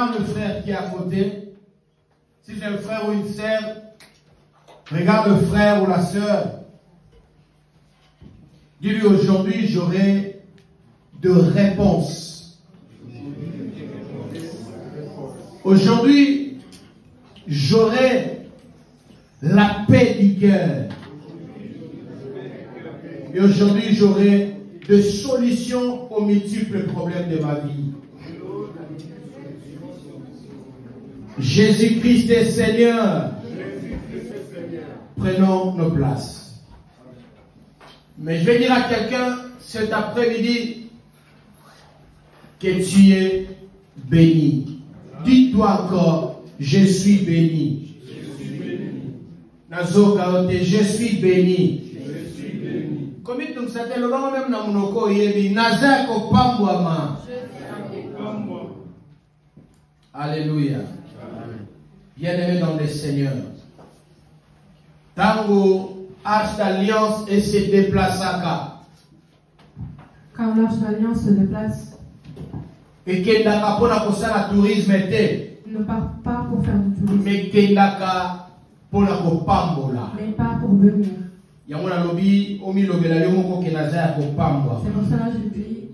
regarde le frère qui est à côté. Si c'est un frère ou une sœur, regarde le frère ou la sœur. Dis-lui aujourd'hui, j'aurai de réponses. Aujourd'hui, j'aurai la paix du cœur. Et aujourd'hui, j'aurai de solutions aux multiples problèmes de ma vie. Jésus-Christ est Seigneur. Prenons nos places. Mais je vais dire à quelqu'un cet après-midi que tu es béni. Dis-toi encore, je suis béni. Je suis béni. Comme tu sais, le long même dans mon corps, il dit Nazar kopambwama. Alléluia. Bien-aimé dans le Seigneur. Tango Arche d'Alliance et se déplace à quand l'Arche d'Alliance se déplace. Et qu'il n'a pas pour la tourisme était. Ne part pas pour faire du tourisme. Mais qu'il n'a pas pour la kopambola. Mais pas pour venir. C'est pour cela je dis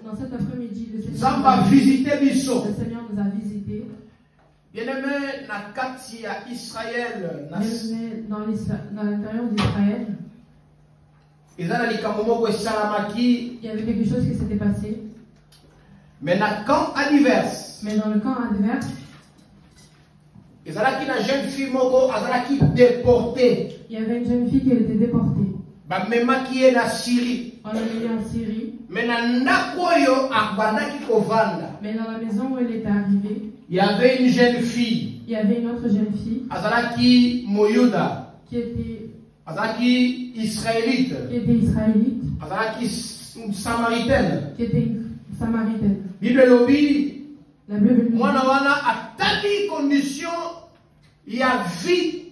dans cet après-midi, le Seigneur nous a visités. Bien-aimé, dans Israël, dans l'intérieur d'Israël, il y avait quelque chose qui s'était passé. Mais dans le camp adverse, il y avait une jeune fille qui déportée. Il y avait une jeune fille qui était déportée. Même qui est en Syrie. On l'a mis en Syrie. Mais dans la maison où elle était arrivée, il y avait une jeune fille. Il y avait une autre jeune fille. Azalaki Moyuda. Qui était israélite. Azalaki samaritaine. Qui était une samaritaine. Bible lobby. La Bible dit. Moi, à telle condition, il y a vie,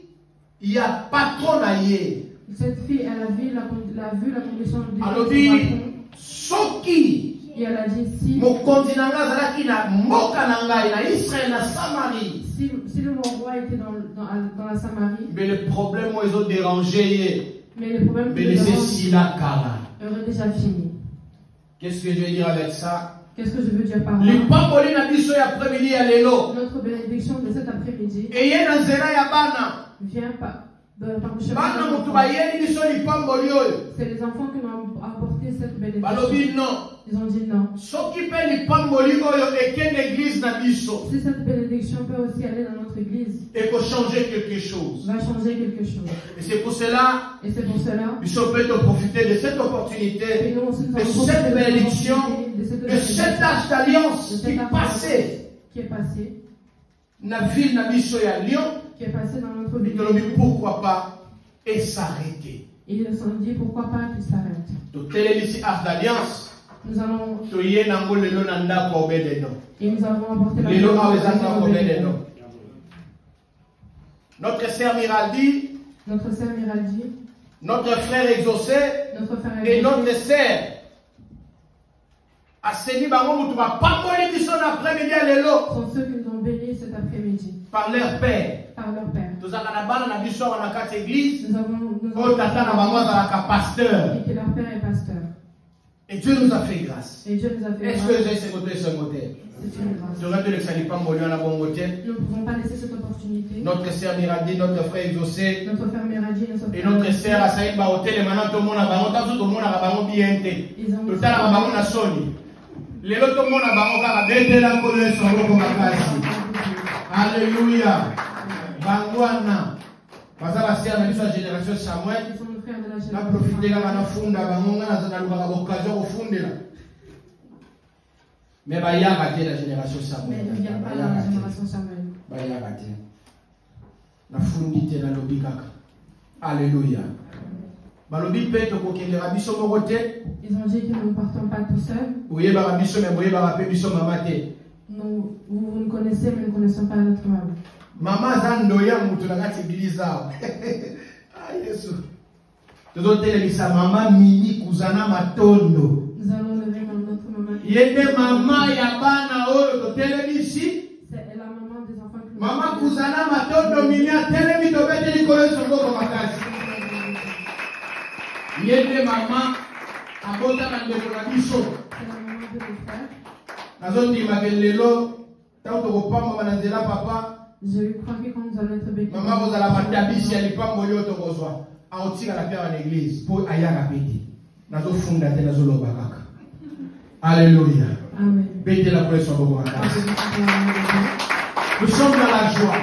il y a patron ailleurs. Cette fille, elle a vu la condition de alors dit, Soki. Et elle a dit si. Mon continent na Mokananga na Israël na Samarie. Si le roi était dans la Samarie. Mais le problème ils ont dérangé. Mais le problème mais laissez si la cara. Aurait déjà fini. Qu'est-ce que je veux dire avec ça? Qu'est-ce que je veux dire par là? Notre bénédiction de cet après-midi. Vient pas. C'est les enfants qui m'ont apporté cette bénédiction. Ils ont dit non. Si cette bénédiction peut aussi aller dans notre église, il faut changer quelque chose. Va changer quelque chose. Et c'est pour cela, Bishop peut profiter de cette opportunité, de cette bénédiction, de cette arche d'alliance qui est passée dans la ville de Lyon, qui est passée dans notre ville. Pourquoi pas et s'arrêter. Ils se sont dit pourquoi pas qu'ils s'arrêtent. Donc, telle arche d'alliance. Nous allons. Et nous avons apporté la notre sœur Miraldi, notre frère exaucé, et notre sœur Asseni Bango après-midi à l'élo. Sont ceux qui nous ont bénis cet après-midi. Par leur père. Nous avons église. Et que leur père est pasteur. Et Dieu nous a fait grâce. Est-ce que j'ai ce côté, ce côté? Nous ne pouvons pas laisser cette opportunité. Notre sœur Miradi, notre frère exaucé. Notre frère Miradi, et notre sœur Asaïd Baotel, et maintenant tout le monde a bien été. Tout le monde a soni. Les autres, tout le monde a bien la colère sur le Alléluia. Bangwana. Parce que la sœur a dit sa génération Samuel. Na profiter là na funda bangonga na zana luka occasion au funda là. Mais ba ya raté la génération Samuel. Mais il y a pas la génération Samuel. Ba ya raté. Na fundite na lobi kaka. Alléluia. Ba lobi peto ko kende rabiso mo côté. Ils ont dit que nous ne partons pas tout seuls. Oye ba rabiso mais boye ba rapé biso mamate. Nous vous nous connaissez mais nous ne connaissons pas notre maman. Maman zando ya mutu na kati église ah Yesu. Nous allons lever notre maman. Yende maman ya bana oyo télévision. C'est la maman des enfants que nous Maman Kouzana matondo minia télévision tobete likolo soko makasi. Yende maman abota na ndeko na biso. C'est la maman de mes frères. Nazondima kelelo tanto kopamba bananzela papa. Je crois que quand nous allons être bénis. Maman vous allez matabisi ya lipango yoto kozwa. Aotika la pierre en église pour ayaka peti. Nazo funda te nazo loba kaka. Alléluia. Amen. Bédez la pression beaucoup makasi. Nous sommes dans la joie.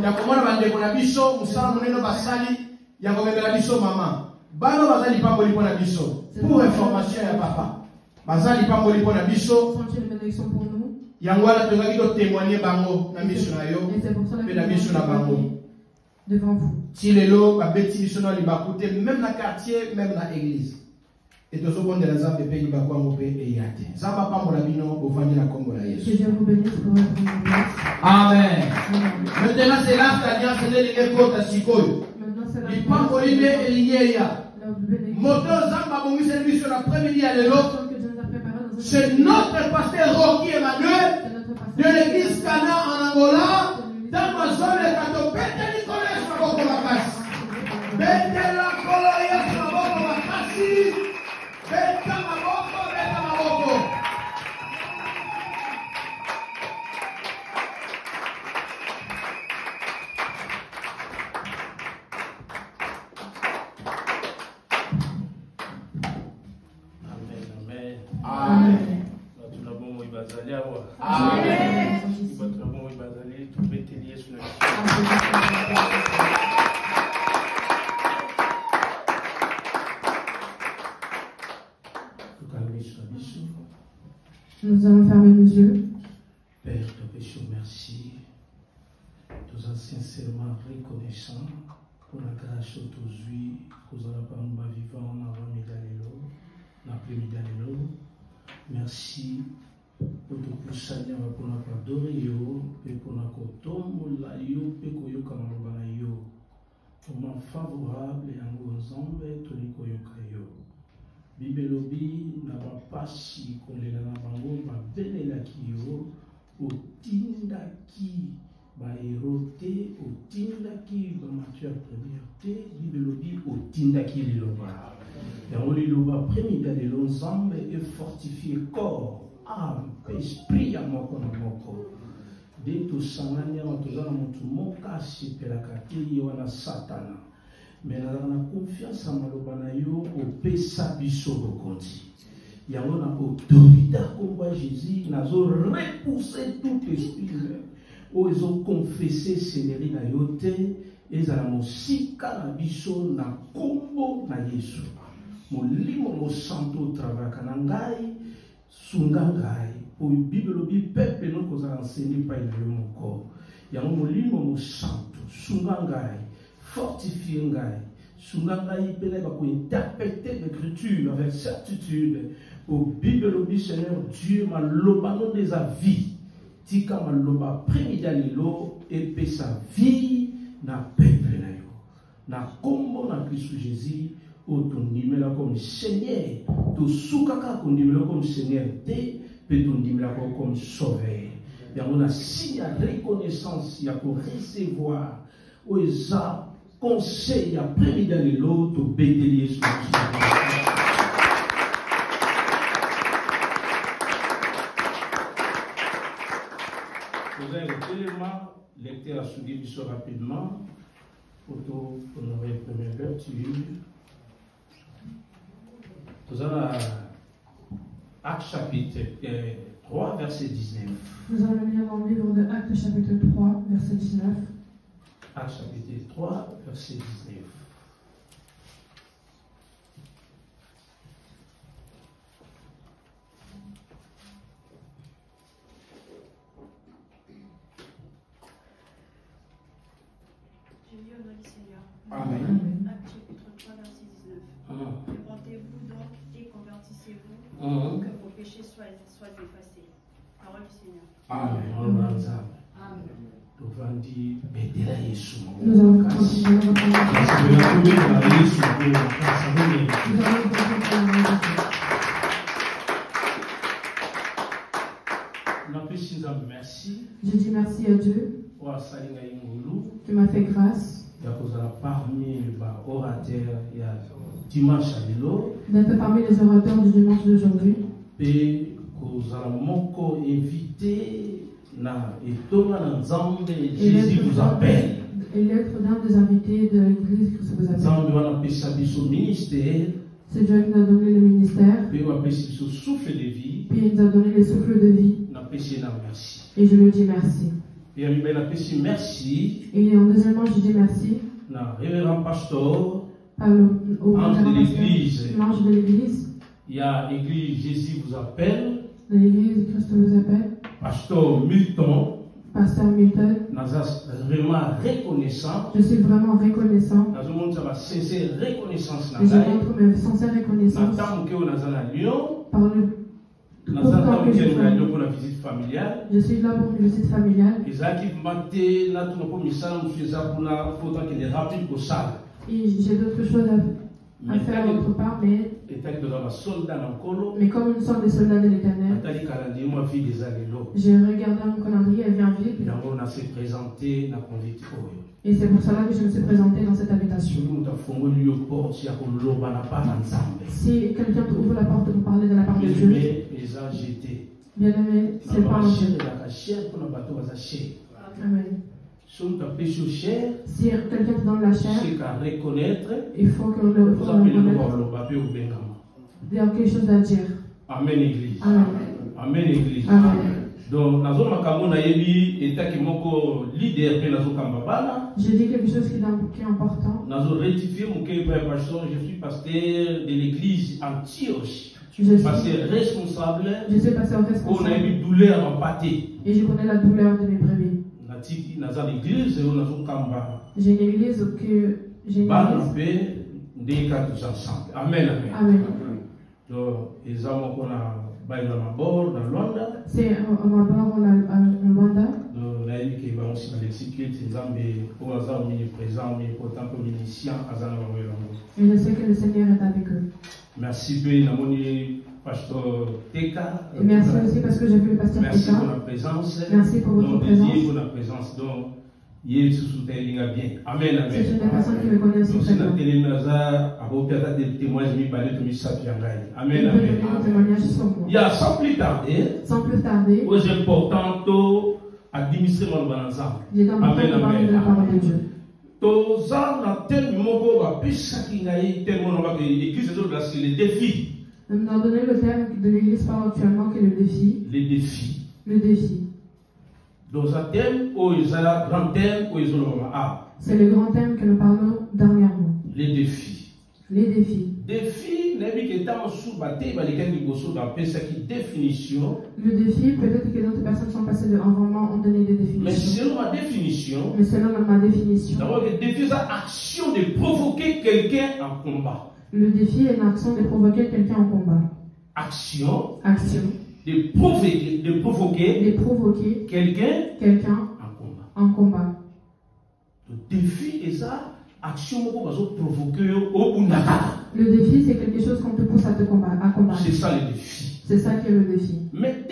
Ya komona bandeko na biso musala moneno basali ya komemela biso mama. Bano bazali pambo lipo na biso. Pour information ya papa. Bazali pambo lipo na biso. Sont une bénédiction pour nous. Yangwala tozaki to témoigner bango na miso na yo. Pe na miso na bango. Devant vous. Si lelo babeti biso na libakute même na quartier même na église. Et tozobondela Nzambe pe libakwango pe eyate. Nzamba pambo la bino bovandi na kombo la Yesu. Que Dieu vous bénisse pour votre grâce. Amen. Maintenant c'est l'arche d'alliance les kota sikoyo. Maintenant c'est la Lipango lile eliyeya. Moto Nzamba bongi service na premier ya lelo. C'est notre pasteur Rocky Emmanuel de l'église Cana en Angola. Dans ma zone de Kato, bête Nicolas Maboko Makasi. Bête la Coloya Maboko Makasi. Bête Maboko, bête Maboko. Amen. Nous allons fermer nos yeux. Père, te péchons merci. Nous sommes sincèrement reconnaissants pour la grâce aujourd'hui. Nous allons pas nous vivre avant Midalelo, l'après-midi. Merci pour tout le Seigneur, pour nous adorer et pour nous tomber yo et pour nous kamaloba yo. Moment favorable et en ensemble tout les koyoka yo. Bibelobi na bapasi kolela na bango babelelaki yo otindaki baerote otindaki bamature première te bibelobi otindaki liloba yango liloba premida lelo nzambe efortifie corps âme esprit ya moko na moko nde tosangani awa toza na motu moko asepelaka te ye wana satana mais nazala na confiance ya maloba na yo opesa biso bokonzi yango na autorité kombo ya jésus nazo repousser tout esprit oyo ezoconfesse seneri na yo te ezala mosika na biso na kombo na yesu molimo mosanto otravaka na ngai sunga ngai oyo bible lobi peuple nokozala enseigne epai na yo moko yango molimo mosanto sunga ngai fortifie ngai sunga ngai pele bakointerpréter l'écriture avec certitude au bible lobi Seigneur Dieu maloba non des avis tika maloba premida lelo epesa vie na peuple na yo na kombo na Christ Jésus otondimela comme Seigneur tosukaka kondimela comme Seigneur te pe tondimela comme sauveur yango na signe ya reconnaissance ya ko recevoir oza conseil après d'aller l'autre bédelier sur vous avez tellement lecteur à souligner ça rapidement pour honorer le premier vertu. Vous avez Actes chapitre 3 verset 19. Nous allons lire dans le livre de Actes chapitre 3 verset 19. Actes chapitre 3, verset 19. Je lis au nom du Seigneur. Amen. Actes chapitre 3, verset 19. Répentez-vous donc et convertissez-vous, que vos péchés soient effacés. Parole du Seigneur. Amen. Amen. Nous allons continuer Je dis merci à Dieu qui m'a fait grâce d'être parmi les orateurs du dimanche d'aujourd'hui. Et l'être d'un des invités de l'église qui vous appelle. C'est Dieu qui nous a donné le ministère. Puis il nous a donné le souffle de vie. Et je lui dis merci. Et en deuxièmement, je dis merci révérend pasteur, au ange de l'église. L'ange de l'église. Il y a l'église Jésus vous appelle. L'église Christ vous appelle. Pasteur Milton. Pasteur Milton. Vraiment reconnaissant. Je suis vraiment reconnaissant. Je montre mes sincères reconnaissances. Par le pourtant que je suis là pour une visite familiale. Et j'ai d'autres choses à faire autre part, mais comme nous sommes des soldats de l'Éternel, j'ai regardé mon calendrier, elle vient vite. Et c'est pour cela que je me suis présenté dans cette habitation. Si quelqu'un ouvre la porte pour parler de la part de Dieu, bien aimé, c'est pas un Dieu. Amen. Si quelqu'un te donne la chair, il faut que le il y a quelque chose à dire. Amen, Église. Amen. Amen, Église. Amen. Donc, je dis quelque chose qui est important. Je suis pasteur de l'église Antioche. Je suis pasteur responsable. Je suis pasteur responsable. Et je connais la douleur de mes brebis. J'ai une église que j'ai Amen. Amen. Donc, ils ont dans Rwanda. C'est à Mabord, en Rwanda. Et je sais que le Seigneur est avec eux. Merci, Pasteur Teka. Et merci aussi parce que j'ai vu le pasteur Teka. Merci pour la présence. Merci pour votre présence. Pour la présence. Donc, Amen, amen. C'est une personne qui me connaît aussi très bien. Amen, amen. Il y a sans plus tarder, aux importants administrer mon ensemble. Amen, amen. Tous en tellement le défi. Nous avons donné le terme de l'église par actuellement qui est le défi. Les défis. Le défi. Dans un thème, grand thème, c'est le grand thème que nous parlons dernièrement. Les défis. Les défis. Défi, définition. Le défi, peut-être que d'autres personnes sont passées de environnement ont donné des définitions. Mais selon ma définition, d'abord, le défi, c'est l'action de provoquer quelqu'un en combat. Le défi est l'action de provoquer quelqu'un en combat. Action. De provoquer quelqu'un en combat. Le défi est ça, action provoquer au Bunaka. Le défi, c'est quelque chose qu'on te pousse à combattre. C'est ça le défi. C'est ça qui est le défi. Mais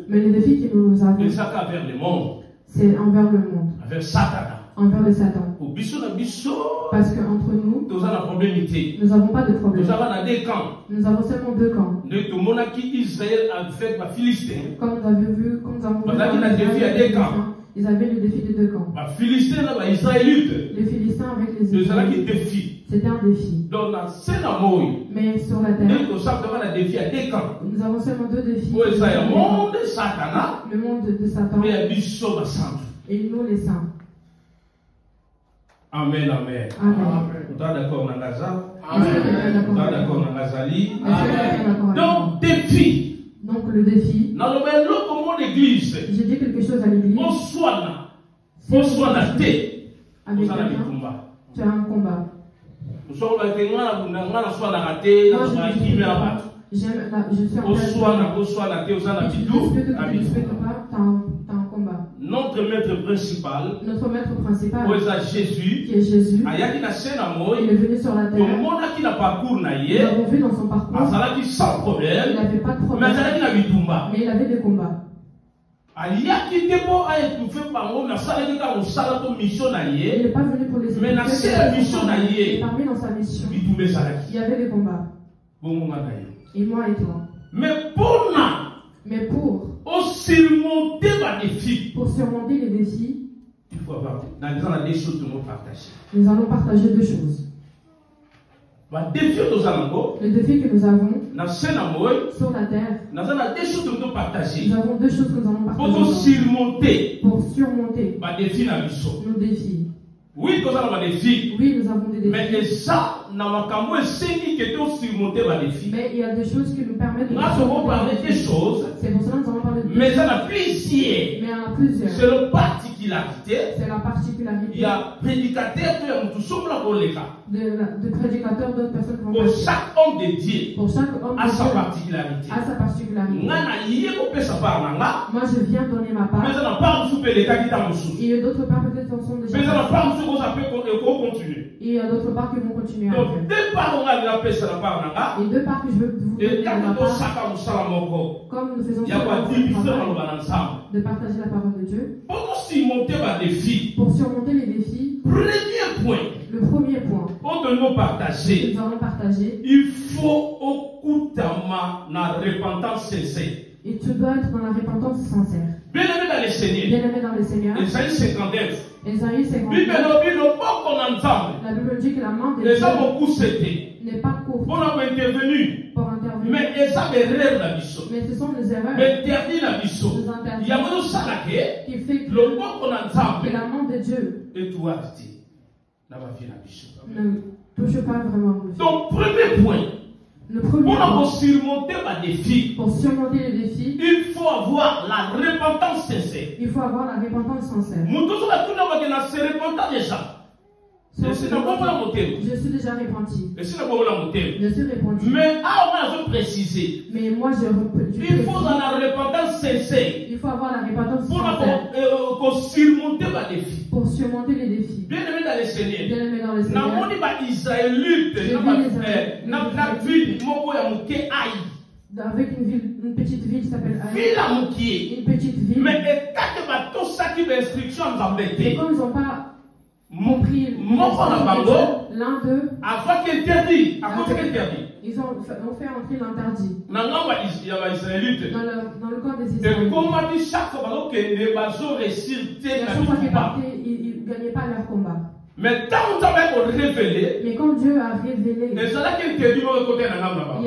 le défi que nous avons, vers le monde. C'est envers le monde. Envers Satan. Envers le Satan. Parce qu'entre nous, nous n'avons pas de problème. Nous avons seulement deux camps. Comme nous avons vu, ils avaient le défi de deux camps. Les Philistins avec les Israélites. C'était un défi. Mais sur la terre, nous avons seulement deux défis. Le monde de Satan et nous les saints. Amen, amen. Vous êtes d'accord dans Gaza? D'accord dans Gazali? Donc, défi. Donc, le défi. Dans le monde l'église. Je dis quelque chose à l'église. On soit la tête. Avec quelqu'un, tu as un combat. Je suis en train de notre maître principal, Jésus, qui est Jésus, il est venu sur la terre. Nous l'avons vu dans son parcours. sans problème, il n'avait pas de problème, mais il avait des combats. Mais il avait des combats. Il n'est pas venu pour les mais parmi dans sa mission, il y avait des combats. Et moi et toi. Mais pour surmonter les défis, il faut avoir des choses que nous partager. Nous allons partager deux choses. Le défi que nous avons sur la terre, nous avons deux choses que nous allons partager pour surmonter nos défis. Oui, nous avons des défis. Oui, nous avons des défis. Mais ça, mais il y a des choses qui nous permettent de parler des choses. C'est pour ça que nous allons parler de mais il y en a plusieurs. Mais il y en a plusieurs. C'est la particularité. C'est la particularité. Il y a prédicateur de prédicateurs d'autres personnes qui vont pour chaque homme de Dieu. Pour chaque homme à de sa Dieu. particularité. À sa particularité. Moi, je viens donner ma part. Et il y a d'autres parts peut-être qui sont déjà. Et il y a d'autres parts qui vont continuer. Donc, deux parts et deux parts que je veux vous donner ma part. Comme nous faisons de partager la parole de Dieu. Pour surmonter les défis. Premier point. Le premier point. Nous allons partager. Il faut au la repentance sincère. Et tu dois être dans la repentance sincère. Bien-aimé dans le Seigneur. Bien-aimé dans le Seigneur. Ésaïe 59. Ésaïe 59. La Bible dit que la main de Dieu n'est pas courte pour intervenir. Mais ce sont des erreurs nous interdits qui fait que la main de Dieu ne touche pas vraiment. Donc, premier point. Le premier point, pour surmonter les défis, il faut avoir la repentance sincère. Il faut avoir la repentance sincère. Je suis déjà repenti. Je suis repenti. Mais on a précisé. Mais moi il faut avoir la repentance sincère. Il faut avoir la repentance sincère. Pour surmonter les défis. Pour surmonter les défis. Bien-aimé dans le Seigneur. Bien-aimé dans le Seigneur. Avec une petite ville qui s'appelle Aïe. Une petite ville. Mais et comme ils n'ont pas compris l'un d'eux, ils ont fait entrer l'interdit dans le corps des Israélites. Chaque fois qu'ils partaient, ils ne gagnaient pas leur combat. Mais quand Dieu a révélé, il y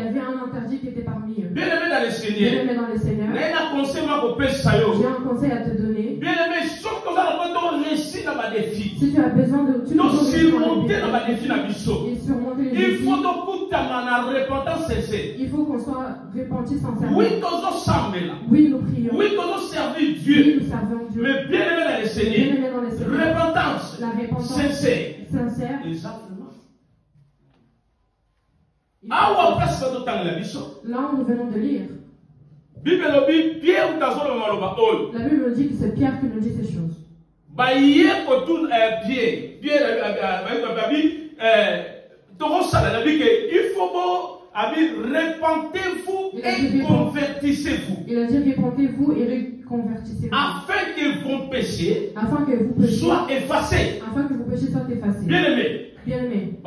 avait un interdit qui était parmi eux. Bien-aimé dans le Seigneur, j'ai un conseil à te donner. Bien-aimé, si tu as besoin de surmonter les défis, il faut il faut qu'on soit repenti sincèrement. Oui, nous prions. Oui, nous servons Dieu. Oui, nous servons Dieu. Mais bien-aimé dans le Seigneur, repentance, la repentance sincère. Exactement. Là où nous venons de lire, la Bible dit que c'est Pierre qui nous dit ces choses. Il faut repentez-vous et convertissez-vous. Il a dit repentez-vous et reconvertissez-vous. Afin que vos péchés soient effacés. Afin que vos péchés soient effacés. Bien-aimé. Bien-aimé.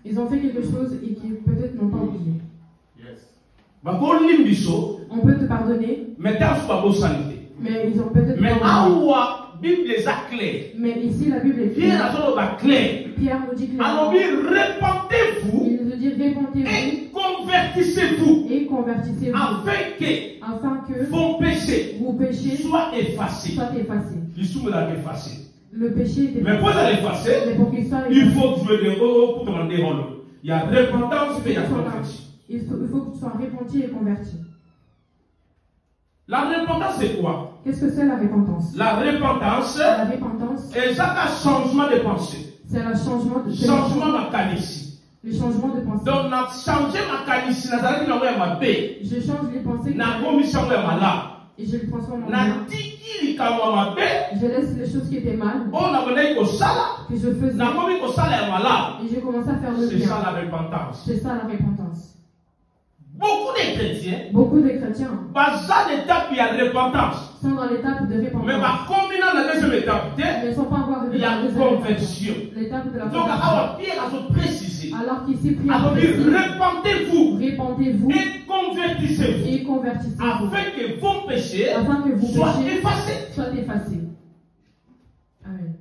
Ils ont fait quelque chose et qui peut-être n'ont pas oublié. On peut te pardonner. Mais ils ont peut-être pas oublié. Mais ici la Bible est claire. Pierre nous dit clairement. Repentez-vous. Il nous dit repentez-vous. Et convertissez-vous. Afin que vos péchés soient effacés. Le péché est effacé. Mais pour l'effacer, il faut que tu pour demander rôle. Il y a repentance et il y a conversion. Il faut que tu sois repenti et converti. La repentance, c'est quoi? Qu'est-ce que c'est la repentance? La repentance est un changement de pensée. C'est un changement de pensée. Le changement de pensée. Donc, on a changé ma qualité. Je change les pensées. Et je le transforme en bien. Je laisse les choses qui étaient mal. Que je faisais. Et j'ai commencé à faire le bien. C'est ça la repentance. C'est ça la repentance. Beaucoup de chrétiens. Beaucoup de chrétiens. Dans l'étape, il y a repentance. Sont dans l'étape de repentance. Mais combien dans la deuxième étape? Mais ils sont pas encore il y a une conversion. L'étape de la donc, Pierre a précisé. Alors qu'ici, Pierre a dit repentez-vous. Repentez-vous. Et convertissez-vous. Et convertissez-vous. Afin que vos péchés soient effacés. Amen.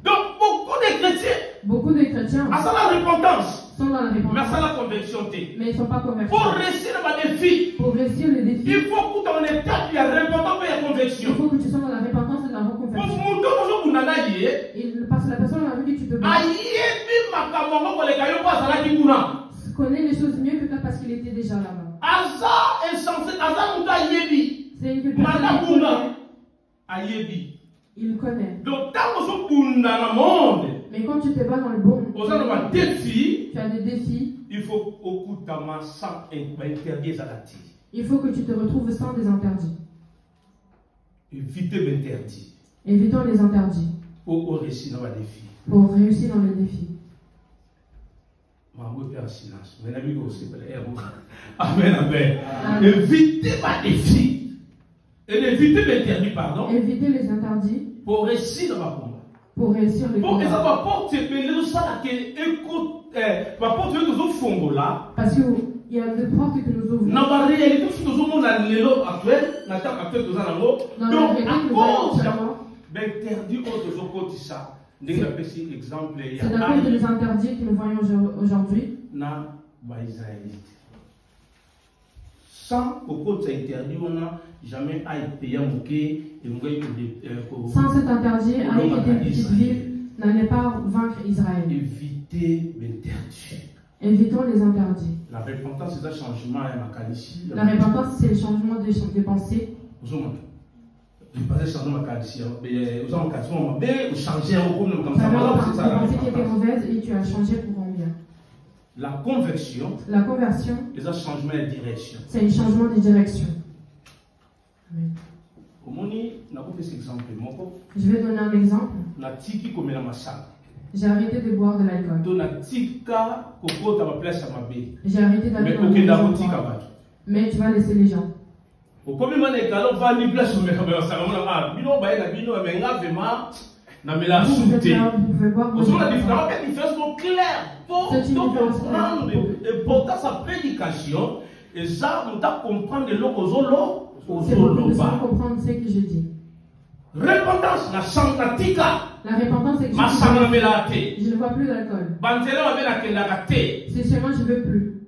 Donc, beaucoup de chrétiens. Beaucoup de chrétiens. À ça la repentance. Sont dans la repentance. Mais ça la conversion. Mais ils ne sont pas convertis. Pour réussir le défi. Pour réussir le défi. Il faut que dans l'étape, il y a repentance et il y a conversion. Il faut que tu sois dans la repentance et dans la reconversion. Parce que la personne a vu que tu te bats. Connaît les choses mieux que toi parce qu'il était déjà là-bas. C'est une personne il connaît. Mais quand tu te bats dans le bon, tu as des défis. Il faut que tu te retrouves sans des interdits. Évitez l'interdit. Évitons les interdits. Pour réussir dans le défi. Pour réussir dans le défi. Amen, amen. Évitez ma défi. Et évitez l'interdit, pardon. Évitez les interdits. Pour réussir dans ma combat. Pour réussir les combats. Et ça va porter ça que écoute, va porter tous aux fonds là. Parce qu'il y a des portes que nous ouvrons. Dans la réalité, tout le monde a l'élo actuel, la table actuelle de Zanamo. Donc, à cause d'interdit autres côtés ça. C'est à cause des interdits que nous voyons aujourd'hui. Sans qu'au interdit, on n'a jamais à payer un bouquet. Sans cet interdit, Haï était une petite ville, n'allait pas vaincre Israël. Évitez l'interdit. Évitons les interdits. La repentance, c'est un changement à ma qualité. La repentance, c'est le changement de pensée. Vous avez changé ma qualité. Vous avez changé un peu comme ça. Tu avais une pensée qui était mauvaise et tu as changé pour en bien. La conversion, c'est un changement de direction. C'est un changement de direction. Amen. Je vais donner un exemple. J'ai arrêté de boire de l'alcool. J'ai arrêté d'aller dans les endroits. Mais tu vas laisser les gens. Vous pouvez boire. Vous avez la différence claire. Pour comprendre sa prédication, et ça, on doit comprendre le locozolo. C'est pour que nous comprendre ce que je dis. Repentance, la repentance, c'est que je ne bois plus d'alcool. C'est seulement je ne veux plus.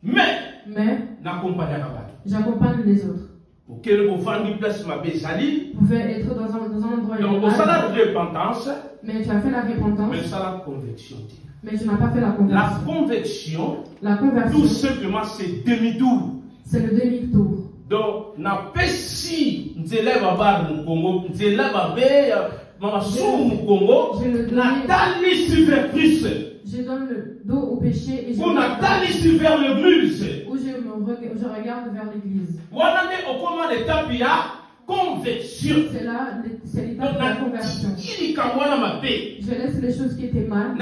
Mais j'accompagne les autres. Vous pouvez être dans un endroit. Donc, au salaire de repentance, mais tu as fait la repentance. Mais ça la conversion. Mais tu n'as pas fait la conversion. La conversion, tout simplement, c'est demi-tour. C'est le demi-tour. Donc, n'a pas si Nzela Babar au Congo, Nzela Babé, Mamasou au Congo, Nathalie sur vers Christ. Je donne le dos au péché et je Nathalie sur vers l'église. Où je regarde vers l'église. Voilà au comment l'étape il y a conversion. C'est l'étape de la conversion. Je laisse les choses qui étaient mal.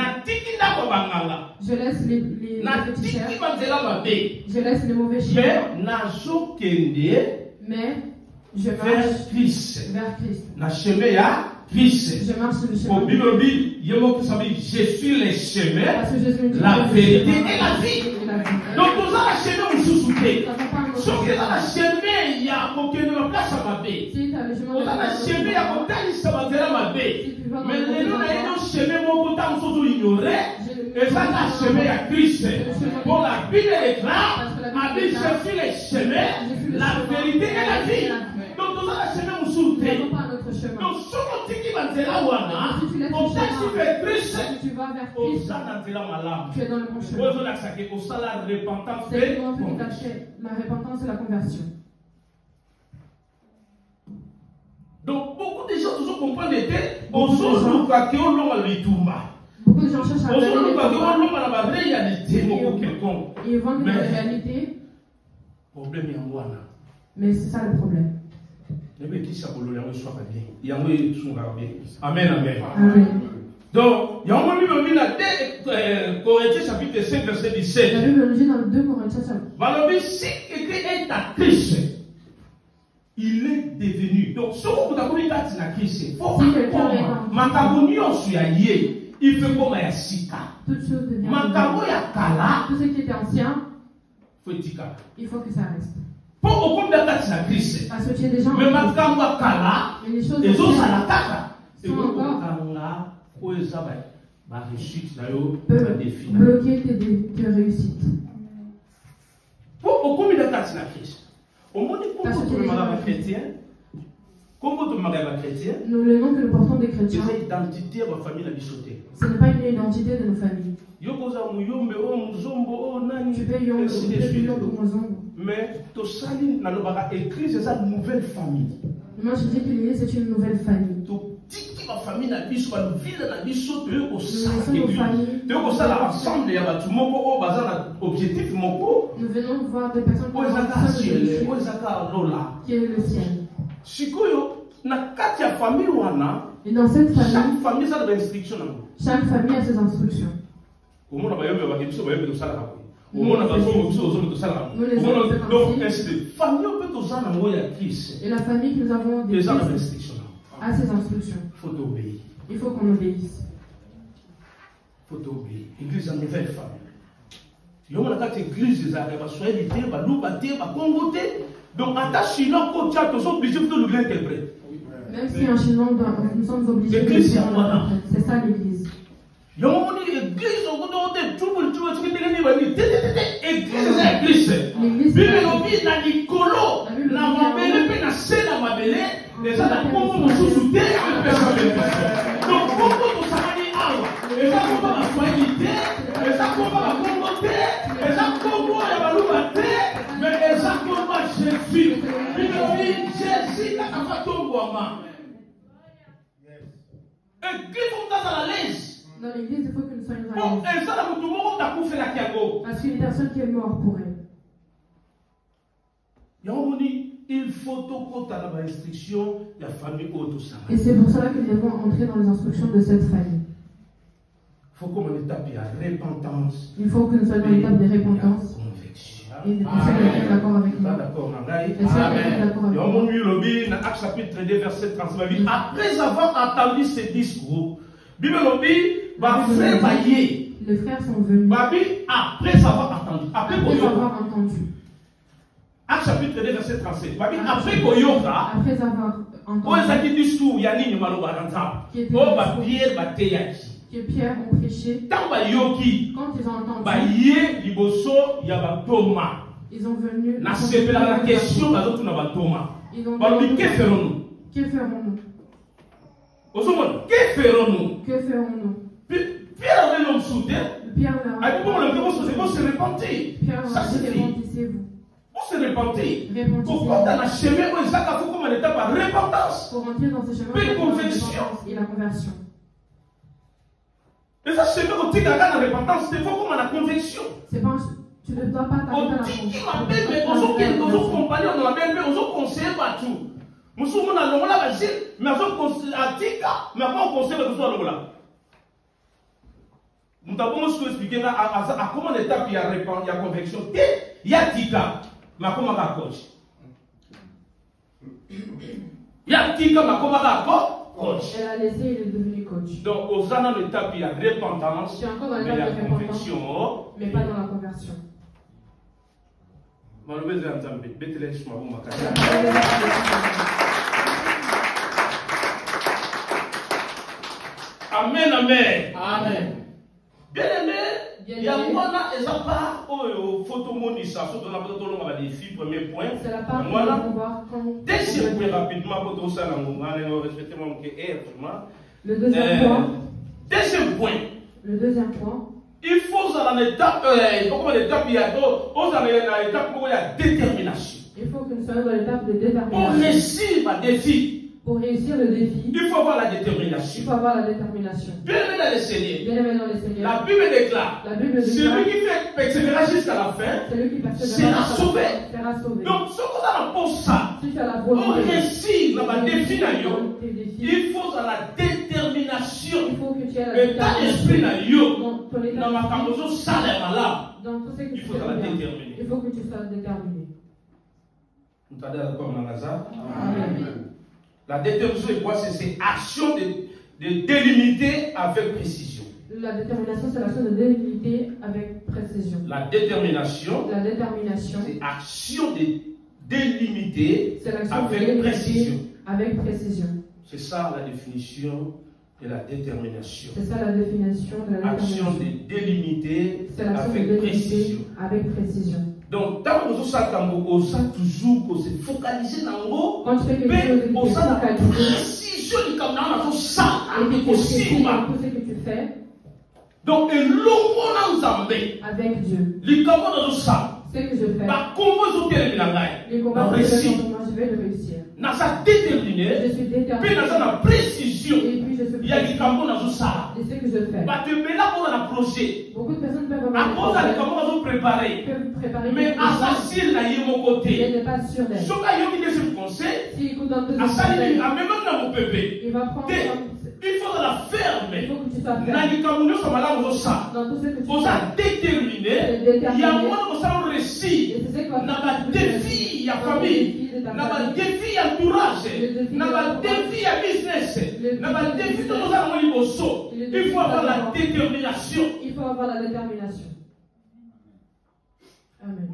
Je laisse les petits chers. Je laisse les mauvais chiens. Mais je marche vers Christ. Je marche sur le chemin. Je suis le chemin, la vérité et la vie. Donc, nous allons la chemin où nous soutenons. Sauf que dans la chemin, il y a aucune place à ma baie. Dans la chemin, il y a aucun place à ma baie. Mais les gens, il y a un chemin où nous sommes ignorés. Et ça, la chemin à Christ. Pour la Bible est claire. Ma Bible, je suis le chemin, la vérité et la vie. Donc, nous allons la chemin où nous soutenons. Donc, si tu vas vers Christ, tu vas vers Christ. Tu es dans le bon chemin. C'est la repentance et la conversion. Donc, beaucoup de gens toujours comprennent que beaucoup de gens cherchent à faire ils vendent la réalité. Mais c'est ça le problème. Amen, amen. Donc, il y a un livre qui est Corinthiens chapitre 5 verset 17. La Bible nous dit dans le 2 Corinthiens chapitre. Si quelqu'un est à Christ, il est devenu. Donc, ce que vous avez dit dans Christ, il faut il fait comme un sika. Tout ce qui était ancien, il faut que ça reste. Parce que tu es déjà mais les choses peuvent bloquer tes réussites. Nous, le nom que nous portons des chrétiens, ce n'est pas une identité de nos familles. Tu peux yombe, mais l'église, c'est une nouvelle famille. Moi je dis que l'église c'est une nouvelle famille. Nous venons voir des personnes qui est le ciel. Et dans cette famille, chaque famille a ses instructions. Et la famille que nous avons a ses instructions. Il faut qu'on obéisse. Il faut obéir. L'église est une nouvelle famille. Donc, même si en Chinois, nous sommes obligés de faire. C'est ça l'église. Dans l'église, il faut que nous soyons à l'aise. Parce qu'une personne qui est morte pour elle. Il faut la restriction de la famille. Et c'est pour cela que nous devons entrer dans les instructions de cette famille. Il faut qu'on étape de repentance. Il faut que nous soyons dans l'étape de repentance. Et nous sommes d'accord avec nous. Amen. Actes chapitre 2, verset 35. Après avoir entendu ce discours, les frères sont venus. Après avoir entendu. Après avoir entendu. Actes chapitre 2, verset 37. Après avoir entendu discours, que Pierre ont prêché. Quand ils ont entendu, ils ont venu. La question, ils ont dit, que ferons-nous? Que ferons-nous? Que ferons-nous? Pierre avait l'homme soudé. Pierre a dit, bon, se repentir. Ça suffit. On se repentir. Pourquoi dans la chemin où Isaac a fait comme un étape à repentance? Pour rentrer dans ce chemin et la conversion. Et ça, c'est même au titre de la repentance, c'est comme la conviction. C'est pas, tu ne dois pas t'arrêter à la conviction. Mais aux compagnons de la BNB, aux conseillers partout. Nous sommes dans le monde là, mais à Tika, mais avant on conseille que ce soit le monde là. Nous avons expliqué à comment l'étape il y a conviction. Il y a Tika, mais comment on va coach. Il y a Tika, mais comment on va coach. Elle a laissé, il est devenu coach. Donc, aux dans l'étape, il y a repentance, mais il y a conviction, mais pas dans la conversion. Amen, amen. Amen. Bien aimé, il y a moi là, et ça part au photomonissa, surtout dans la défi, premier point. C'est la part qu'on va voir. Deuxième point rapidement, pour tout ça, respectez mon cœur. Le deuxième point. Deuxième point. Le deuxième point. Il faut dans l'étape, il y a l'étape où il y a détermination. Il faut que nous soyons dans l'étape de détermination. Pour réussir le défi. Pour réussir le défi, il faut avoir la détermination. Il faut avoir la détermination. Bien-aimé dans le Seigneur. Bien-aimé dans le Seigneur. La Bible déclare. Celui qui fait persévérer jusqu'à la fin sera sauvé. Donc, ce qu'on a pour ça, on réussit dans le défi, il faut dans la détermination. détermination. Il faut que tu aies la L'état d'esprit dans ton état ma camouflage, ça est malade. Dans tout ce que Il tu faut fais, la déterminer. il faut que tu sois déterminé. Vous avez d'accord dans Lazare? Amen. La détermination est quoi? C'est action de délimiter avec précision. La détermination, c'est l'action de délimiter avec précision. La détermination, c'est action de délimiter avec précision. Avec précision. C'est ça la définition de la détermination. C'est ça la définition de la détermination. Action de délimiter avec précision. Avec précision. Donc, tant que nous avons toujours pour se focaliser dans le mot, quand tu fais quelque chose, on a la précision du camarade dans tout ça, impossible. Tout ce que tu fais. Donc, et l'homme avec Dieu. Le camarade dans tout ça. Ce que je fais. Par comment vous terminez les combats que je vais le réussir. Dans sa déterminé, je suis déterminé. Puis dans sa précision. Et puis je suis il y a des camarades dans tout ça. Et ce que je fais. Bah, tu mets là pour un projet. Beaucoup de personnes peuvent avoir à cause des camarades préparés. Mais à facile, là, il est mon côté. Elle n'est pas sûre d'elle. Si il y a des conseils, si écoute dans deux à ça, même dans mon bébé. Il va prendre. Il faut la ferme. Il faut que tu sois ferme. Dans tout ce que tu fais. Déterminé. Il y a moins de récit. Dans la défi, il y a famille. Dans la défi, il y a entourage. Dans la défi, il y a business. Dans la défi, il faut avoir la détermination. Il faut avoir la détermination. Amen.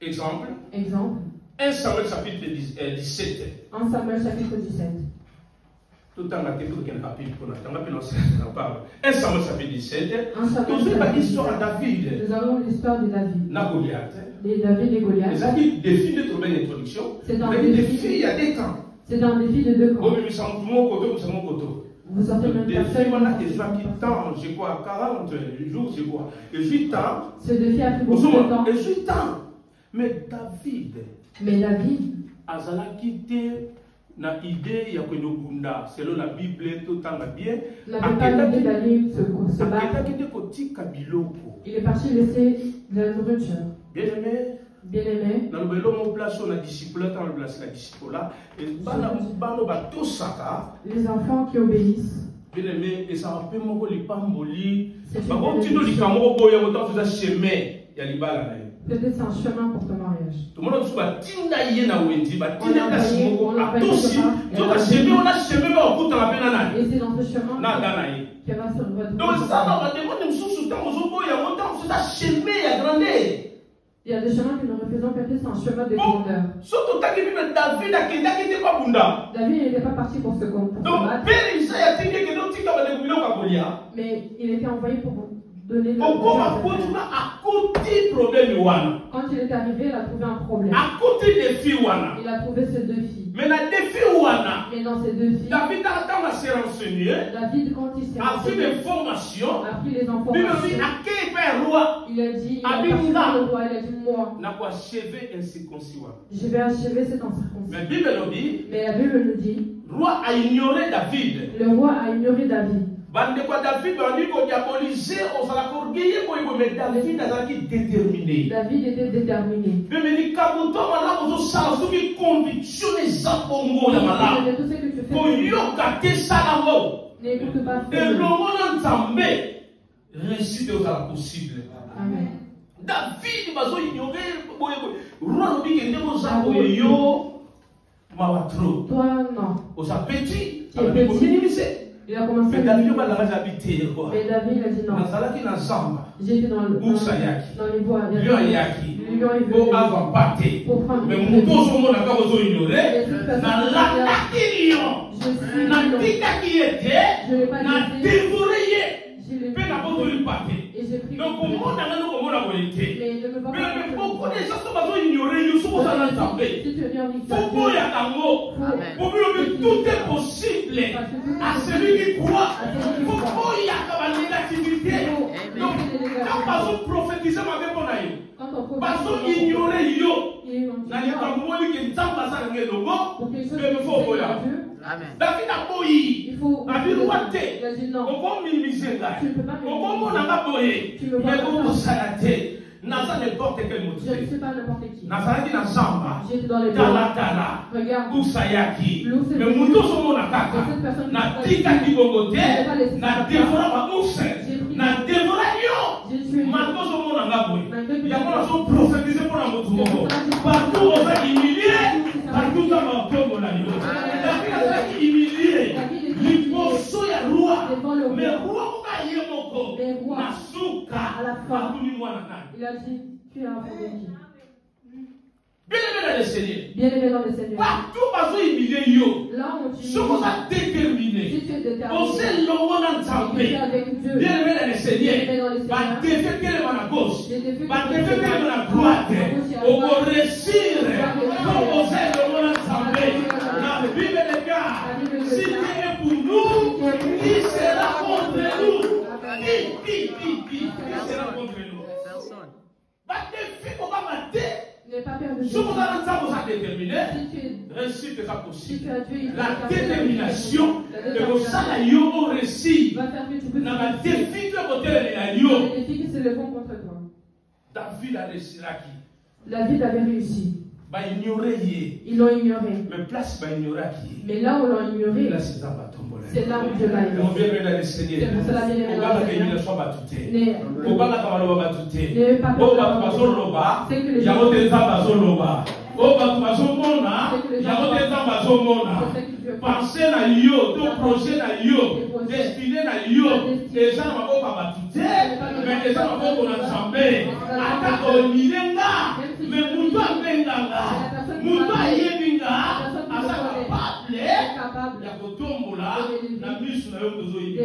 Exemple. 1 Samuel chapitre 17. 1 Samuel chapitre 17. Tout le temps, la tête est rapide pour la parole. 1 Samuel chapitre 17. Nous avons l'histoire de David. Nous avons l'histoire de David. David et Goliath. Les amis, défi de trouver une introduction. C'est un défi. Il y a des camps. C'est un défi de deux camps. Vous sortez même défi, on a des gens qui tendent, je crois, 40 jours, je crois. 18 ans. Ce défi a pris beaucoup de temps. 18 ans. Mais David. Azala quitté na idée ya kwenokunda selon la Bible tout temps bien. Il est parti laisser de la nourriture. Bien-aimé. Dans le long place on a disciple dans le place la disciple là et les enfants qui obéissent. Bien-aimé et ça peut mon li pamboli. Par contre tu nous dis kamoko boya autant tu as chemin ya libala. Peut-être c'est un chemin pour ton mariage. Tout le monde a tinda yena wendi ba tinda kasimoko atosi to ka chemin on a chemin ba okuta la pena et c'est dans ce chemin na danaï. Donc ça va demander sous temps aux boya autant c'est un chemin ya grandeur. Il y a des chemins que nous refaisons, peut-être c'est un chemin de grandeur. Surtout David n'était pas parti pour se combattre. Mais il était envoyé pour donner le Quand il est arrivé, il a trouvé un problème. Il a trouvé ces deux filles. Mais dans ces deux filles, David, quand il s'est a pris les informations, il a pris les informations. Il a dit, il a dit moi, je vais achever cet incirconcis. Mais la Bible nous dit, le roi a ignoré David. David était déterminé. N'écoute pas. Amen. David bazo ignoré roi lobi toi non. Petit. Il a commencé mais David a habité quoi. Mais David a dit non. J'étais dans les bois. Lion est venu pour prendre mais mon monde a pas ignoré. Donc, au monde, on a mais beaucoup de gens sont ignorés, ils sont dans l'assemblée. Tout est possible à celui qui croit. Il y a une négativité. Donc, quand pas prophétiser ma bonne pas ignorer yo. David a boyi. David a dit non. On peut minimiser là. On peut mon boyer. Mais vous s'arrêter. Naza n'importe quel Je motivé. ne suis pas n'importe qui. Nazalaki na zamba. J'étais dans les bois. Talatala. Regarde. Usayaki. L'ours est Mais venu. muto somo na Et kaka. cette personne Na qui tika m'a dit, kibogote. je n'ai pas laissé Na ça devora passer. ba use. J'ai pris- Na devora yo. J'ai tué. Mato somo na ngaboy. Malgré que Yango j'ai- na so prophétiser pour la motu moko. Partout on va humilier. Partout on va tomber na yo. David a humilié. Liboso ya roi. Devant le Mais roi. roi ko ye moko. Mais roi. Na suka. À la fin. Partout ni mwana nani. Il a dit, tu es un enfant de qui? Bien-aimé dans le Seigneur. Bien-aimé dans le Seigneur. Partout bazo humilier yo. Là où tu Ce qu'on a déterminé. si tu es déterminé, Osez l'homme en et que tu es ensemble. avec Dieu, Bien-aimé dans le bien-aimé Seigneur. dans le Va Seigneur, défaire quel est à gauche. j'ai défait Va que défaire quel est à droite. On va réussir. Comme osez l'homme en ensemble. La Bible les gars. Si Dieu est pour nous, qui sera contre nous? Qui sera contre nous? Va défaire qu'on va mater. n'aie pas peur de Ce Dieu. qu'on a déterminé. Si tu es- Réussite n'est pas si possible. tu as Dieu, il La va détermination La de détermination Rosala yo au récit. va faire que tu peux Dans la faire défi de côté de la yo. les défis qui se lèveront contre toi. David a réussi là qui. David avait réussi. Va ignorer yé. Ils l'ont ignoré. Mais place va ignorer qui. Mais là où l'ont ignoré, Là c'est dans ma tombe. c'est là où Dieu l'a Et on ignoré. vient dans le Seigneur. C'est pour cela, bien aimé On dans va le gagner Seigneur. le soir battuté. Mais- On va la camarade battuté. N'ayez pas peur On de va la passer loba. C'est que les Il y a gens- d'autres temps bazo loba. On va passer mona. C'est que les Il y a gens- d'autres temps bazo mona. C'est ce que Dieu fait. Pensez na yo, ton projet na yo, destiné na yo, les gens vont pas battre, mais les gens vont pas ensemble. Ata onilenga, mais muto abenga, muto ayebinga, asa capable ya kotombola na misu na yo devant tozo les yeux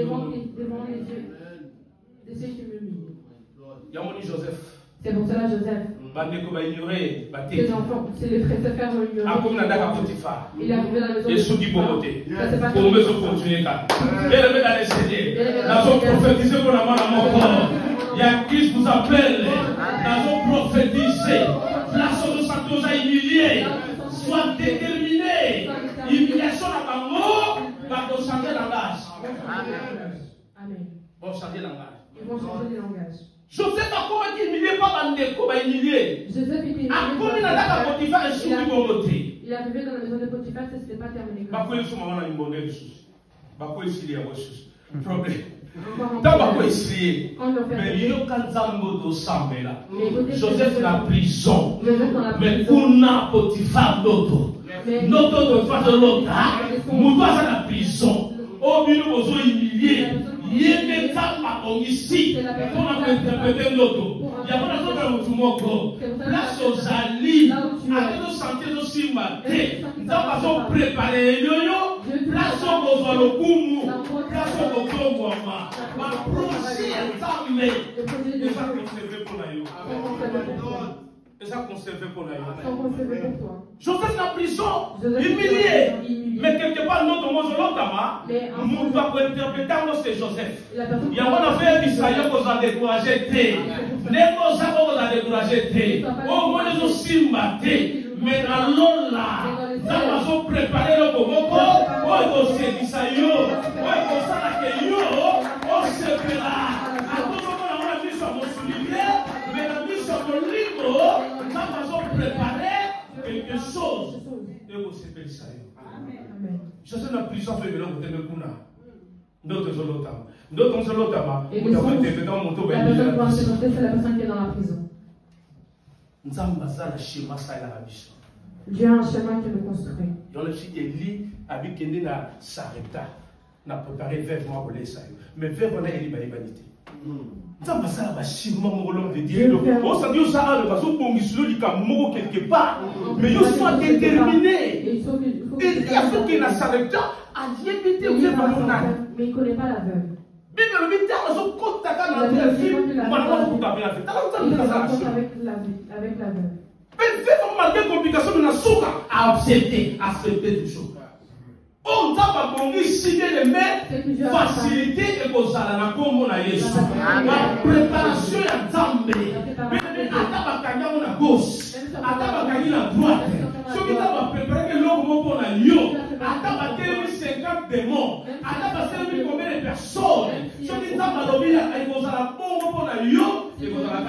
de ceux qui me mirent. Yamoni Joseph, C'est pour cela, Joseph, bandeko ba ignorer, ses baté. enfants, c'est les frères et frères ont ignoré. Akomi na ndaka Potiphar. Il est arrivé dans la maison Et de ceux qui Potiphar. boboté. Ça s'est passé. Pour me continuer quand. Bien aimé dans les Seigneurs. Nous avons prophétisé pour la mort à mon corps. Il y a Christ vous appelle. Nous avons prophétisé. Place de Santos à humilier. Sois déterminé. Humiliation à Bango. Va changer langage. Amen. Bon, changer langage. Ils vont changer de langage. Joseph a comment humilié pas Bandeko, va humilier. Joseph était A combien d'années Potiphar est sous du boboté. il est arrivé dans la maison de Potiphar, ça s'était pas terminé comme ça. Bako yesu mama na imbonde yesu. Bako esili ya yesu. Problème. Encore Tant en bako fait, esili. quand ils l'ont Mais fait, yo kanzambo do sambela. mais écoutez, Joseph na prison. Joseph dans la Mais prison. kuna Potiphar d'auto. Mais- Noto de fato lota. Mutu aza na prison. O bino bozo humilié. Yeme kama ongisi. Pour interpréter l'auto. Yango na zoka mutu moko. Place ozali. Akezo santé zo simba te. Nzamba zo préparer yoyo. Place ozwa lokumu. Place okotombwama. Ba projet ya Nzambe. le projet de Eza Dieu conservé pour na yo. sont conservés pour toi. Eza conservé pour na yo. Sont conservés pour toi. Joseph na prison, Joseph humilié. humilié. Mais quelque part, notre mot lotama, Mais en nous doit interpréter c'est Joseph. La personne Il y a un affaire qui s'est découragé. Les gens sont découragés. Au moins, ils ont simbaté. Mais dans l'eau là, ils ont préparé le bomoko. Ils ont séduit ça. Ils ont fait yo. On se fait là. À tout moment, on a mis sur mon soulier. Mais on a mis sur mon livre. Ils ont préparé quelque chose. Et on se fait ça. Amen. Joseph n'a plus fait de l'autre de Kuna. D'autres sont l'autre. D'autres sont l'autre. Et Vous les avez autres, interprété mon tour. la personne pour interpréter, c'est la personne qui est dans la prison. Nzamba la schéma ça la rabiso. Dieu a un chemin qui le construit. Dans le site Eli, avec Kendi na Sarepta, n'a préparé vers moi pour les sailles. Mais vers moi, il y a une vanité. Nzamba ça la schéma mon l'homme de Dieu. On s'est dit ça a le bateau pour Mislo du Kamoro quelque part. Mais il soit déterminé. Et il faut que- Et il y a ceux qui na Sarepta, a bien été Mais il vers va mon s'en âme. faire, mais il ne connaît pas la veuve. Bible le dit dans son compte ta dans la vie, malheureusement vous tapez la vie. Il se Ça rencontre avec la veuve. mais fait malgré complication de la souka à accepter toujours. On t'a bongi signer les mains, facilité et kozala na kombo na Yesu. La préparation ya Nzambe. Mais ata bakanya na gauche, ata bakanya na droite. Soki ta ba préparer que l'homme moko na yo, ata bakeli 50 démons, ata bakeli combien de personnes. Soki ta ba lobi ya kozala bongo na yo, et kozala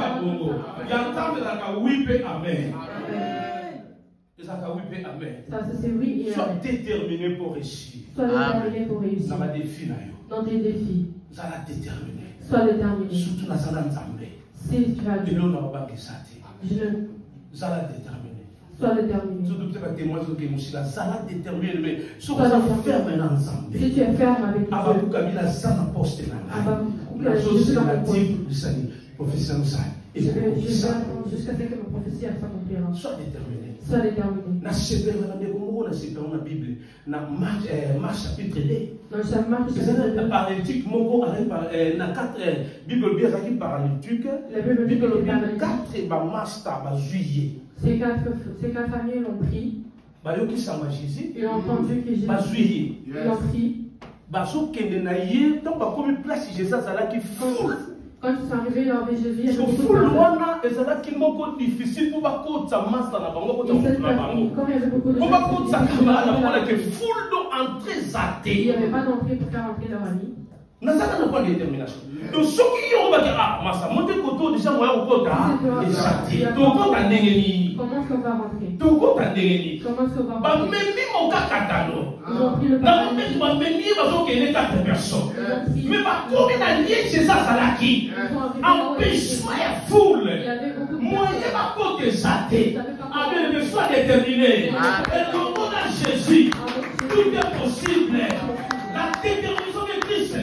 Sois déterminé pour réussir. Sois déterminé pour réussir. Dans tes défis. Sois déterminé. Surtout dans la Nzambe. Si tu vas dire. Sois déterminé. Sois déterminé. Si tu es ferme avec Dieu. Jusqu'à ce que ma prophétie s'accomplira. Sois déterminé. Sois déterminé. Marc chapitre 2. Dans Marc chapitre 2. Paralytique, mon na 4 Bible bien qui paralytique. Bible bien 4 master juillet. Ces quatre familles l'ont pris. Ils ont entendu que Jésus. Ils ont pris. Quand ils sont arrivés dans Jésus, il y avait beaucoup de personnes. difficile pour Comme il y avait beaucoup de gens, il n'y avait pas d'entrée pour faire entrer leur ami. Donc, ceux qui ont monté côté déjà, moi, au côté, comment est-ce qu'on va rentrer? Comment est-ce qu'on va rentrer? Ils ont pris le tout est possible. La détermination de Christ.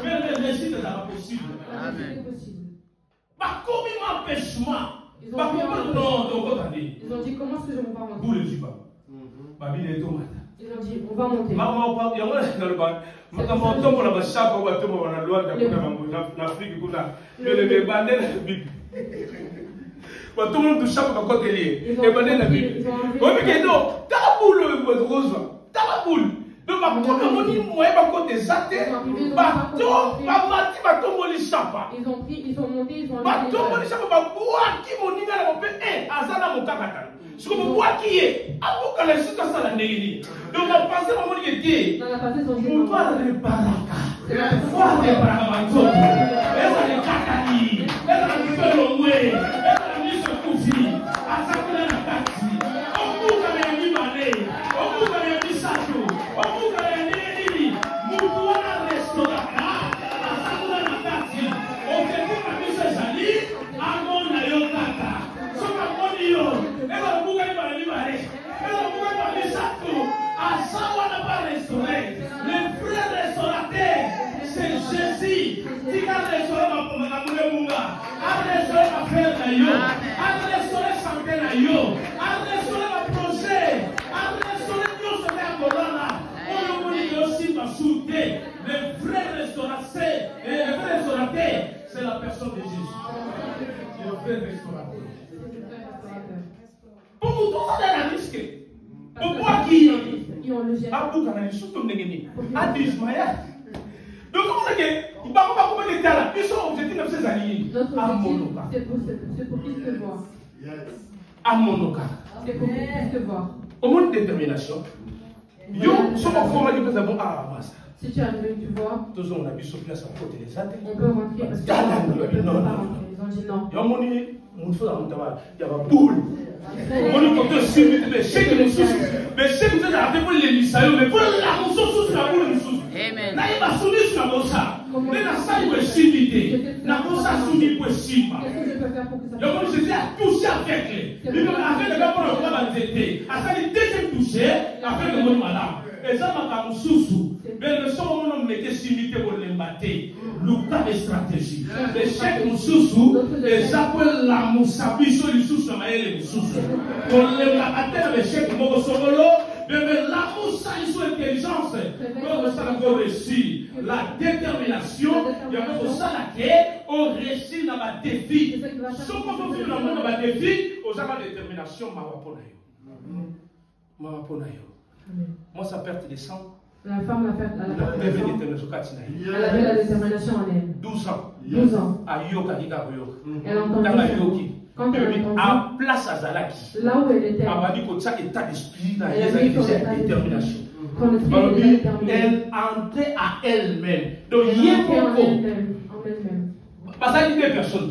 Mais le récit n'est pas possible. Ils ont dit comment est-ce que je vais rentrer? Ils ont dit on va monter. Tout le monde touche à côté lié. Et ben la Bible. Oui, mais non, tababoule. Donc ma côté moi pas côté zaté. Bateau, mati bateau moli chapa. Ils ont monté, ils ont bateau moli chapa ba bois qui moninga la mope azana mokakata. Ce que bois qui est abuka la sika sala ndengini. Donc la pensée maman qui était. Dans la pensée son Dieu. On doit le baraka. Foi de baraka banzo. Esa le kakani. Esa le pelongwe. Le vrai restaurateur, c'est la personne de Jésus. Le vrai restaurateur. Pour vous, tout ça est risqué. Pour moi qui a beaucoup de surtout négatif. A dit Ismaël. Donc, comment est-ce que ils sont objectifs de ces alliés? C'est pour qu'ils se voient. À mon cas. C'est pour qu'ils se voient. Au moins de détermination. Yo, ce qu'on fait, on va dire, si tu arrives, tu vois, on a mis sur place à côté des autres. On peut rentrer parce que ils ont dit non. Il y a un boule. On est content de suivre, mais c'est que nous sommes. Mais c'est que nous avons les missions, mais pour la mousson sous la boule, nous sommes. Amen. Là, il va soutenir sur la mossa. Mais la salle est possibilité. La mossa soutenir possible. Donc, je dis à toucher avec les. Il va avec le gars pour le voir dans le tété. À ça, il deuxième toucher, avec le mot madame. Et ça, ma sous. Mais le son on mettait simité pour les battre. Lucas de stratégie. Le chef Moussou, et j'appelle la Moussabi sur les sous, la maille Moussou. Pour les battre, le chef Mogosomolo, mais la Moussa, ils sont intelligence. Comme ça, on réussit. La détermination, il y a même ça laquelle on réussit dans la défi. Si on peut faire dans la défi, on a la détermination, moi, ça perd des sang. La femme a fait elle avait la détermination en elle. 12 ans. 12 ans. Elle a entendu. Quand elle a entendu. À place à Zalaki. Là où elle était. Elle a dit que ça état d'esprit, elle a détermination. Elle entrait à elle-même. Donc, il y a en elle-même. parce qu'il y a deux personnes.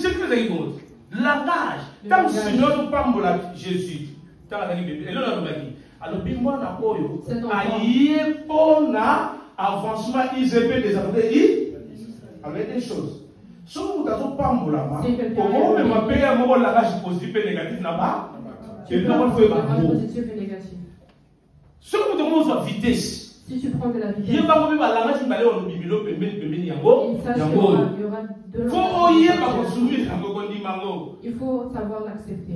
c'est que les gens langage. Tant que si nous pas Jésus, tant que bébé, et là on va dire. Alors bimbo na koyo, aïe pona avancement IZP des après avec des choses. Si vous avez pas mbola, comment même payer un mot langage positif et négatif là-bas, et puis on fait pas positif et négatif. Si vous demandez vitesse. Si tu prends de la vitesse, il y aura il faut savoir l'accepter.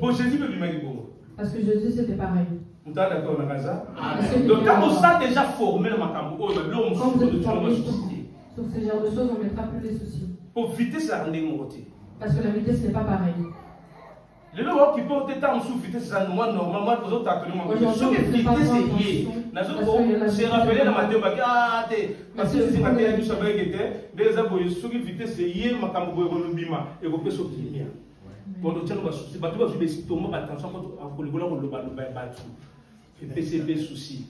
Parce que Jésus c'était pareil. Donc quand on s'est déjà formé dans ma sur ce genre de choses, on ne mettra plus les soucis. Pour vitesse, parce que la vitesse n'est pas pareille. Les gens qui portent des temps sous vitesse, ça nous normalement, les autres actuellement. Ce qui est vitesse, c'est lié. C'est rappelé dans ma théorie. Parce que si ma théorie du savoir était, des aboyés, ce qui est vitesse, c'est lié, ma cambo et bima, et vous pouvez s'obtenir. Pour nous tiens, on va souci. Bah, tu vas subir si tout le monde attention quand on le battu. Et PCP souci.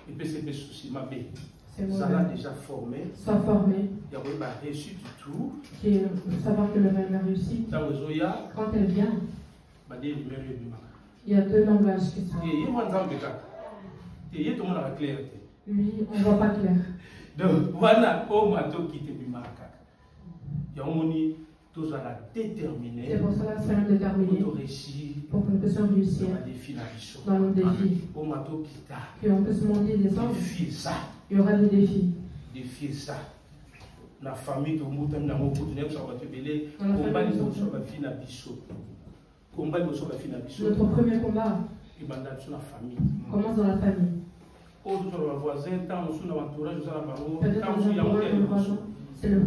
Et PCP souci, ma bé. Ça l'a déjà formé. Soit formé. Il y a pas réussi du tout. Savoir que le même a réussi. Quand elle vient, il y a deux langages qui sont. Lui, on ne voit pas clair. Donc, voilà, au mato qui te dit maraka. Il y a la déterminer. C'est pour cela que c'est déterminé. Pour que nous puissions réussir dans nos défis. Et on peut se monter des sens. Il y aura des défis. Défier ça. La famille, tout le monde a un combat. Notre premier combat commence dans la famille. C'est le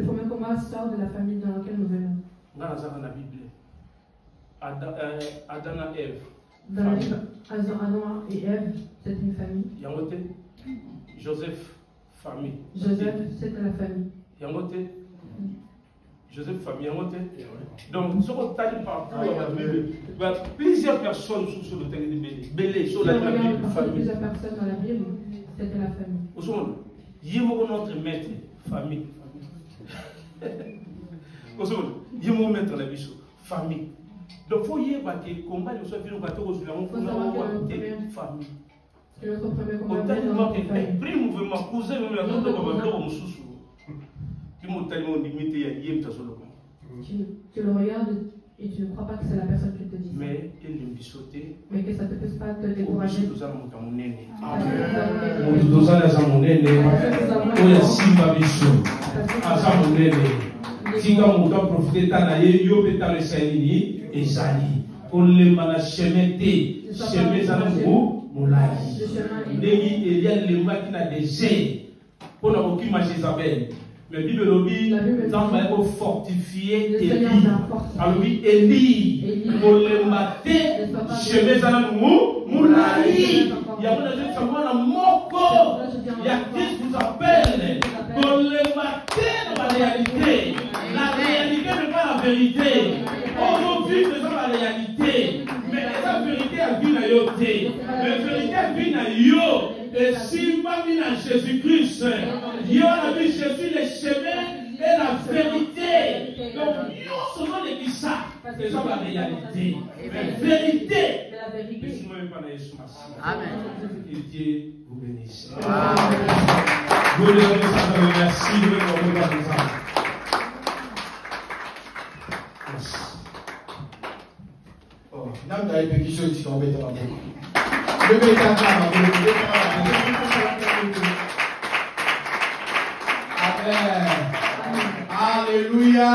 premier combat sort de la famille dans laquelle nous venons. Adam et Ève. Dans la Bible, Adam et Ève, c'est une famille. Joseph, famille. Joseph, c'était la famille. Joseph, famille. Donc, ce qu'on t'a dit par plusieurs personnes sur le terrain de Bélé, sur la Bible, famille. Plusieurs personnes dans la Bible, c'était la famille. Au second, Yémo notre maître, famille. Au second, Yémo maître la bichot, famille. Donc, il faut y avoir des combats, il faut y avoir des familles. C'est notre premier combat. Tu le regardes et tu ne crois pas que c'est la personne qui te dit. Mais que ça ne peut pas te décourager. Mais Bible dit fortifier Élie. Alors oui, Élie, pour le matin, chemin à la moulaï. Il y a un moko. Il y a qui vous appelle. Pour le matin, la réalité. La réalité n'est pas la vérité. Aujourd'hui, c'est ça la réalité. Mais la vérité a vu na yoté. La vérité a vu na yo. Et si pas mis à Jésus-Christ, il y a vu Jésus le chemin et la vérité. Donc, nous sommes les qui ça. C'est ça la réalité. La vérité. Amen. Et Dieu vous bénisse. Vous le remerciez, merci de votre regard. Oh, n'a pas de question qui sont embêtées. Amen. Alléluia.